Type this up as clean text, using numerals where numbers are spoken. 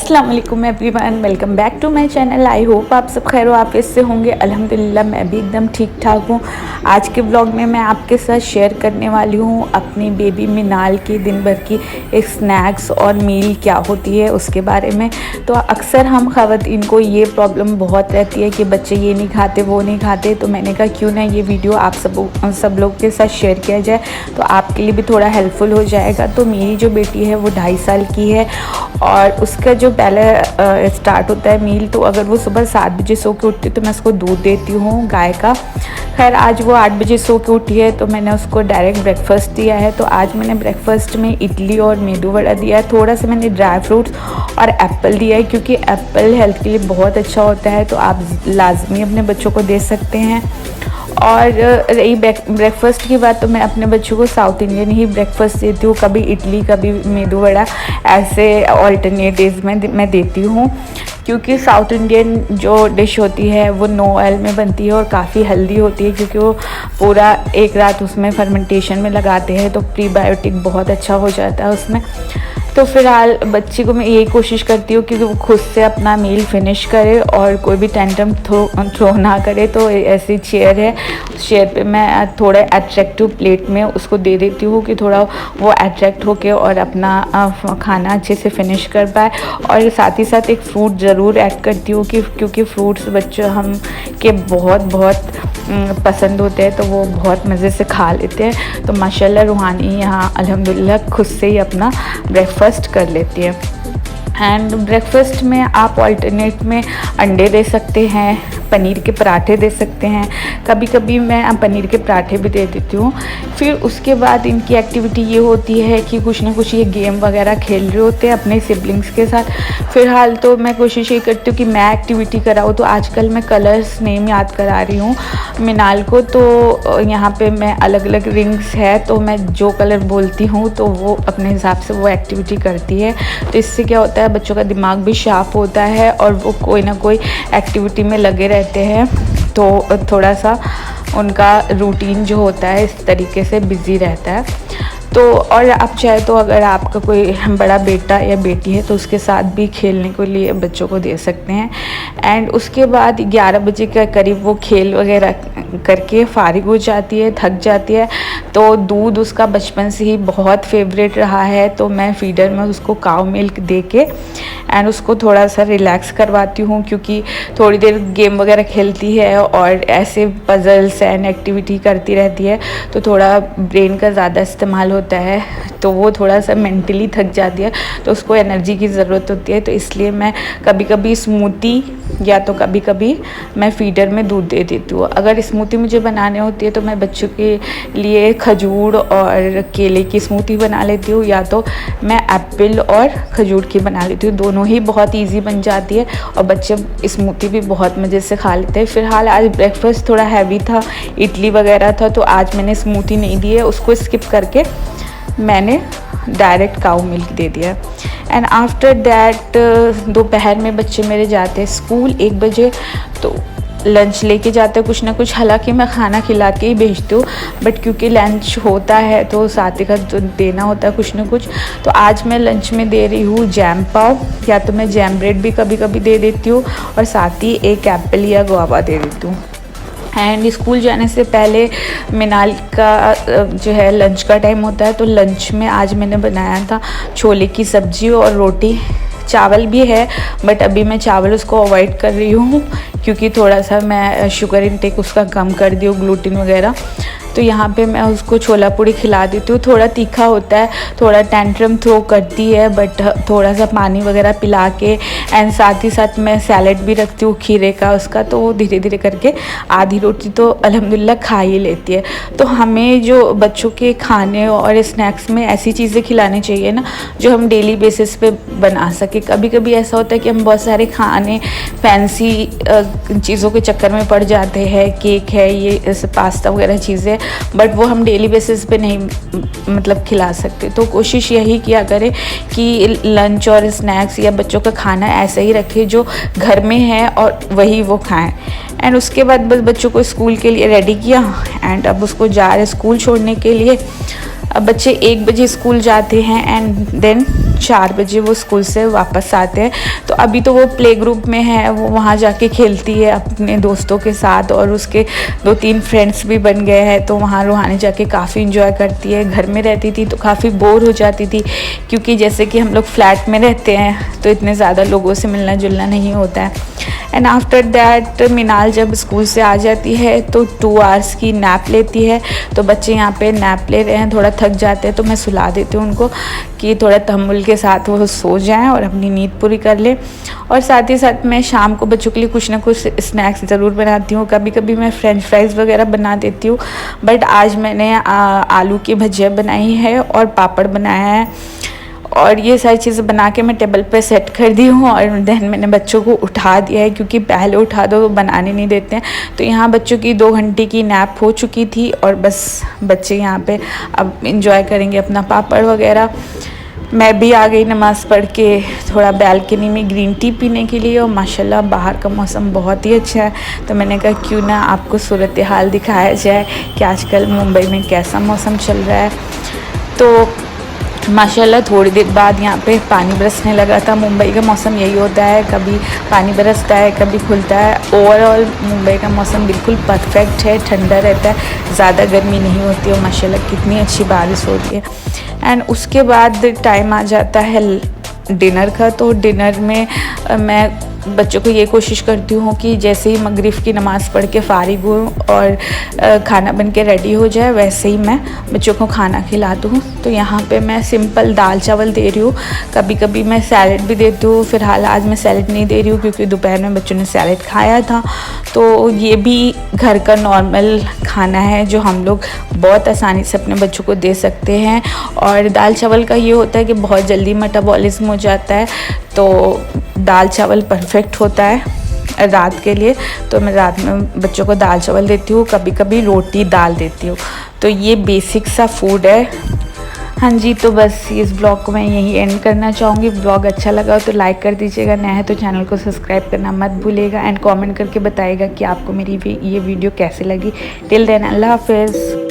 अस्सलाम वालेकुम everyone, welcome back to my channel. I hope आप सब खैर वाफियत से होंगे। अल्हम्दुलिल्लाह मैं भी एकदम ठीक ठाक हूँ। आज के व्लॉग में मैं आपके साथ शेयर करने वाली हूँ अपनी बेबी मिनाल की दिन भर की एक स्नैक्स और मील क्या होती है उसके बारे में। तो अक्सर हम ख़वातीन को ये प्रॉब्लम बहुत रहती है कि बच्चे ये नहीं खाते वो नहीं खाते, तो मैंने कहा क्यों ना ये वीडियो आप सब लोग के साथ शेयर किया जाए तो आपके लिए भी थोड़ा हेल्पफुल हो जाएगा। तो मेरी जो बेटी है वो 2.5 साल की है और उसका जो पहले स्टार्ट होता है मील, तो अगर वो सुबह 7 बजे सो के उठती है तो मैं उसको दूध देती हूँ गाय का। खैर आज वो 8 बजे सो के उठी है तो मैंने उसको डायरेक्ट ब्रेकफास्ट दिया है। तो आज मैंने ब्रेकफास्ट में इडली और मेदू वड़ा दिया है, थोड़ा सा मैंने ड्राई फ्रूट्स और एप्पल दिया है क्योंकि एप्पल हेल्थ के लिए बहुत अच्छा होता है, तो आप लाजमी अपने बच्चों को दे सकते हैं। और रही ब्रेकफास्ट की बात, तो मैं अपने बच्चों को साउथ इंडियन ही ब्रेकफास्ट देती हूँ, कभी इडली कभी मेदू वड़ा, ऐसे ऑल्टरनेट डेज में मैं देती हूँ क्योंकि साउथ इंडियन जो डिश होती है वो नो ऑयल में बनती है और काफ़ी हेल्दी होती है क्योंकि वो पूरा एक रात उसमें फर्मेंटेशन में लगाते हैं, तो प्रीबायोटिक बहुत अच्छा हो जाता है उसमें। तो फ़िलहाल बच्ची को मैं यही कोशिश करती हूँ कि वो खुद से अपना मील फिनिश करे और कोई भी टेंटम थ्रो ना करे। तो ऐसी चेयर है, उस चेयर पे मैं थोड़ा अट्रैक्टिव प्लेट में उसको दे देती हूँ कि थोड़ा वो अट्रैक्ट होके और अपना खाना अच्छे से फिनिश कर पाए। और साथ ही साथ एक फ़्रूट ज़रूर ऐड करती हूँ क्योंकि फ्रूट्स बच्चों हम के बहुत पसंद होते हैं, तो वो बहुत मज़े से खा लेते हैं। तो माशाल्लाह रूहानी यहाँ अल्हम्दुलिल्लाह खुद से ही अपना ब्रेकफास्ट कर लेती है। एंड ब्रेकफास्ट में आप अल्टरनेट में अंडे दे सकते हैं, पनीर के पराठे दे सकते हैं, कभी कभी मैं पनीर के पराठे भी दे देती हूँ। फिर उसके बाद इनकी एक्टिविटी ये होती है कि कुछ ना कुछ ये गेम वगैरह खेल रहे होते हैं अपने सिबलिंग्स के साथ। फ़िलहाल तो मैं कोशिश ये करती हूँ कि मैं एक्टिविटी कराऊँ, तो आजकल मैं कलर्स नेम याद करा रही हूँ मिनाल को। तो यहाँ पे मैं अलग अलग रिंग्स है, तो मैं जो कलर बोलती हूँ तो वो अपने हिसाब से वो एक्टिविटी करती है। तो इससे क्या होता है बच्चों का दिमाग भी शार्प होता है और वो कोई ना कोई एक्टिविटी में लगे रहते हैं, तो थोड़ा सा उनका रूटीन जो होता है इस तरीके से बिज़ी रहता है। तो और आप चाहे तो अगर आपका कोई बड़ा बेटा या बेटी है तो उसके साथ भी खेलने के लिए बच्चों को दे सकते हैं। एंड उसके बाद 11 बजे के करीब वो खेल वगैरह करके फारिग हो जाती है, थक जाती है। तो दूध उसका बचपन से ही बहुत फेवरेट रहा है, तो मैं फीडर में उसको काऊ मिल्क दे के एंड उसको थोड़ा सा रिलैक्स करवाती हूँ क्योंकि थोड़ी देर गेम वगैरह खेलती है और ऐसे पजल्स एंड एक्टिविटी करती रहती है, तो थोड़ा ब्रेन का ज़्यादा इस्तेमाल होता है, तो वो थोड़ा सा मेंटली थक जाती है, तो उसको एनर्जी की ज़रूरत होती है। तो इसलिए मैं कभी कभी स्मूदी या तो कभी कभी मैं फीडर में दूध दे देती हूँ। अगर स्मूदी मुझे बनाने होती है तो मैं बच्चों के लिए खजूर और केले की स्मूदी बना लेती हूँ, या तो मैं एप्पल और खजूर की बना लेती हूँ। दोनों ही बहुत ईजी बन जाती है और बच्चे स्मूदी भी बहुत मज़े से खा लेते हैं। फ़िलहाल आज ब्रेकफास्ट थोड़ा हैवी था, इडली वगैरह था, तो आज मैंने स्मूदी नहीं दी है, उसको स्किप करके मैंने डायरेक्ट काऊ मिल्क दे दिया। एंड आफ्टर दैट दोपहर में बच्चे मेरे जाते हैं स्कूल 1 बजे, तो लंच लेके जाते हैं कुछ ना कुछ। हालांकि मैं खाना खिला के ही भेजती हूँ, बट क्योंकि लंच होता है तो साथ ही साथ देना होता है कुछ ना कुछ। तो आज मैं लंच में दे रही हूँ जैम पाव, या तो मैं जैम ब्रेड भी कभी कभी दे देती हूँ और साथ ही एक एप्पल या गुआवा दे देती हूँ। एंड स्कूल जाने से पहले मिनाल का जो है लंच का टाइम होता है, तो लंच में आज मैंने बनाया था छोले की सब्ज़ी और रोटी। चावल भी है बट अभी मैं चावल उसको अवॉइड कर रही हूँ क्योंकि थोड़ा सा मैं शुगर इंटेक उसका कम कर दी हूँ, ग्लूटीन वगैरह। तो यहाँ पे मैं उसको छोला पूड़ी खिला देती हूँ। थोड़ा तीखा होता है, थोड़ा टेंट्रम थ्रो करती है, बट थोड़ा सा पानी वगैरह पिला के एंड साथ ही साथ मैं सैलेड भी रखती हूँ खीरे का उसका, तो वो धीरे धीरे करके आधी रोटी तो अल्हम्दुलिल्लाह खा ही लेती है। तो हमें जो बच्चों के खाने और स्नैक्स में ऐसी चीज़ें खिलानी चाहिए ना जो हम डेली बेसिस पे बना सके। कभी कभी ऐसा होता है कि हम बहुत सारे खाने फैंसी चीज़ों के चक्कर में पड़ जाते हैं, केक है, ये पास्ता वगैरह चीज़ें, बट वो हम डेली बेसिस पे नहीं मतलब खिला सकते। तो कोशिश यही किया करें कि लंच और स्नैक्स या बच्चों का खाना ऐसा ही रखें जो घर में है और वही वो खाएं। एंड उसके बाद बस बच्चों को स्कूल के लिए रेडी किया एंड अब उसको जा रहे स्कूल छोड़ने के लिए। अब बच्चे 1 बजे स्कूल जाते हैं एंड देन 4 बजे वो स्कूल से वापस आते हैं। तो अभी तो वो प्ले ग्रुप में है, वो वहाँ जाके खेलती है अपने दोस्तों के साथ और उसके 2-3 फ्रेंड्स भी बन गए हैं। तो वहाँ रूहानी जाके काफ़ी इंजॉय करती है। घर में रहती थी तो काफ़ी बोर हो जाती थी, क्योंकि जैसे कि हम लोग फ्लैट में रहते हैं तो इतने ज़्यादा लोगों से मिलना जुलना नहीं होता है। एंड आफ्टर दैट मिनाल जब स्कूल से आ जाती है तो 2 आवर्स की नैप लेती है। तो बच्चे यहाँ पे नैप ले रहे हैं, थोड़ा थक जाते हैं तो मैं सुला देती हूँ उनको कि थोड़ा तहम्मुल के साथ वो सो जाएं और अपनी नींद पूरी कर लें। और साथ ही साथ मैं शाम को बच्चों के लिए कुछ ना कुछ स्नैक्स ज़रूर बनाती हूँ। कभी कभी मैं फ्रेंच फ्राइज़ वगैरह बना देती हूँ, बट आज मैंने आलू की भजिया बनाई है और पापड़ बनाया है। और ये सारी चीज़ें बना के मैं टेबल पे सेट कर दी हूँ और देन मैंने बच्चों को उठा दिया है, क्योंकि पहले उठा दो तो बनाने नहीं देते हैं। तो यहाँ बच्चों की 2 घंटे की नैप हो चुकी थी और बस बच्चे यहाँ पे अब इंजॉय करेंगे अपना पापड़ वगैरह। मैं भी आ गई नमाज़ पढ़ के थोड़ा बैल्कनी में ग्रीन टी पीने के लिए, और माशाल्लाह बाहर का मौसम बहुत ही अच्छा है। तो मैंने कहा क्यों ना आपको सूरत हाल दिखाया जाए कि आजकल मुंबई में कैसा मौसम चल रहा है। तो माशाल्लाह थोड़ी देर बाद यहाँ पे पानी बरसने लगा था। मुंबई का मौसम यही होता है, कभी पानी बरसता है कभी खुलता है। ओवरऑल मुंबई का मौसम बिल्कुल परफेक्ट है, ठंडा रहता है, ज़्यादा गर्मी नहीं होती है। माशाल्लाह कितनी अच्छी बारिश होती है। एंड उसके बाद टाइम आ जाता है डिनर का। तो डिनर में मैं बच्चों को ये कोशिश करती हूँ कि जैसे ही मगरिब की नमाज़ पढ़ के फ़ारिग हूँ और खाना बन के रेडी हो जाए, वैसे ही मैं बच्चों को खाना खिला दूँ। तो यहाँ पे मैं सिंपल दाल चावल दे रही हूँ, कभी कभी मैं सैलेड भी देती हूँ। फ़िलहाल आज मैं सैलेड नहीं दे रही हूँ क्योंकि दोपहर में बच्चों ने सैलेड खाया था। तो ये भी घर का नॉर्मल खाना है जो हम लोग बहुत आसानी से अपने बच्चों को दे सकते हैं। और दाल चावल का ये होता है कि बहुत जल्दी मेटाबॉलिज्म हो जाता है, तो दाल चावल परफेक्ट होता है रात के लिए। तो मैं रात में बच्चों को दाल चावल देती हूँ, कभी कभी रोटी दाल देती हूँ। तो ये बेसिक सा फूड है। हाँ जी, तो बस इस ब्लॉग को मैं यही एंड करना चाहूँगी। ब्लॉग अच्छा लगा तो लाइक कर दीजिएगा, नया है तो चैनल को सब्सक्राइब करना मत भूलिएगा। एंड कमेंट करके बताइएगा कि आपको मेरी ये वीडियो कैसे लगी। टिल देन अल्लाह हाफिज़।